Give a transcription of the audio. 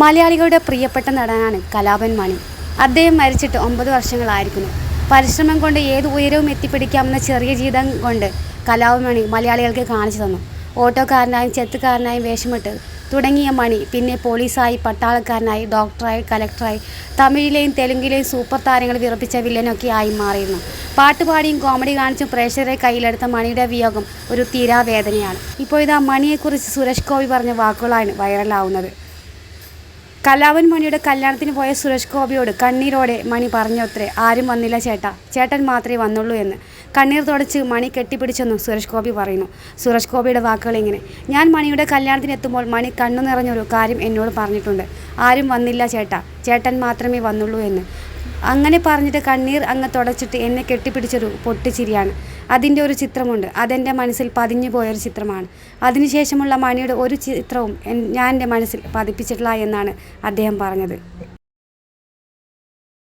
മലയാളികളുടെ പ്രിയപ്പെട്ട നടനാണ് കലാഭൻ മണി. അദ്ദേഹം മരിച്ചിട്ട് 9 വർഷങ്ങളായിരിക്കുന്നു. പരിശ്രമം കൊണ്ട് ഏത് ഉയരവും എത്തിപ്പിടിക്കാമെന്ന ചെറിയ ജീവിതം കൊണ്ട് കലാഭൻ മണി മലയാളികൾക്ക് കാണിച്ചു തന്നു. ഓട്ടോക്കാരനായും ചെത്തുകാരനായും വേഷമിട്ട് തുടങ്ങിയ മണി പിന്നെ പോലീസായി, പട്ടാളക്കാരനായി, ഡോക്ടറായി, കലക്ടറായി, തമിഴിലെയും തെലുങ്കിലെയും സൂപ്പർ താരങ്ങൾ വിറപ്പിച്ച വില്ലനൊക്കെ ആയി മാറിയിരുന്നു. പാട്ടുപാടിയും കോമഡി കാണിച്ചും പ്രേക്ഷകരെ കയ്യിലെടുത്ത മണിയുടെ വിയോഗം ഒരു തീരാവേദനയാണ്. ഇപ്പോൾ ഇതാ മണിയെക്കുറിച്ച് സുരേഷ് ഗോപി പറഞ്ഞ വാക്കുകളാണ് വൈറലാവുന്നത്. കലാഭൻ മണിയുടെ കല്യാണത്തിന് പോയ സുരേഷ് ഗോപിയോട് കണ്ണീരോടെ മണി പറഞ്ഞത്രേ, ആരും വന്നില്ല ചേട്ടാ, ചേട്ടൻ മാത്രമേ വന്നുള്ളൂ എന്ന്. കണ്ണീർ തുടച്ച് മണി കെട്ടിപ്പിടിച്ചെന്നും സുരേഷ് ഗോപി പറയുന്നു. സുരേഷ് ഗോപിയുടെ വാക്കുകൾ ഇങ്ങനെ: ഞാൻ മണിയുടെ കല്യാണത്തിന് എത്തുമ്പോൾ മണി കണ്ണു നിറഞ്ഞൊരു കാര്യം എന്നോട് പറഞ്ഞിട്ടുണ്ട്, ആരും വന്നില്ല ചേട്ടാ, ചേട്ടൻ മാത്രമേ വന്നുള്ളൂ എന്ന്. അങ്ങനെ പറഞ്ഞിട്ട് കണ്ണീർ അങ്ങ് തുടച്ചിട്ട് എന്നെ കെട്ടിപ്പിടിച്ചൊരു പൊട്ടിച്ചിരിയാണ്. അതിൻ്റെ ഒരു ചിത്രമുണ്ട്. അതെൻ്റെ മനസ്സിൽ പതിഞ്ഞു പോയൊരു ചിത്രമാണ്. അതിനുശേഷമുള്ള മണിയുടെ ഒരു ചിത്രവും ഞാൻ എൻ്റെ മനസ്സിൽ പതിപ്പിച്ചിട്ടില്ല എന്നാണ് അദ്ദേഹം പറഞ്ഞത്.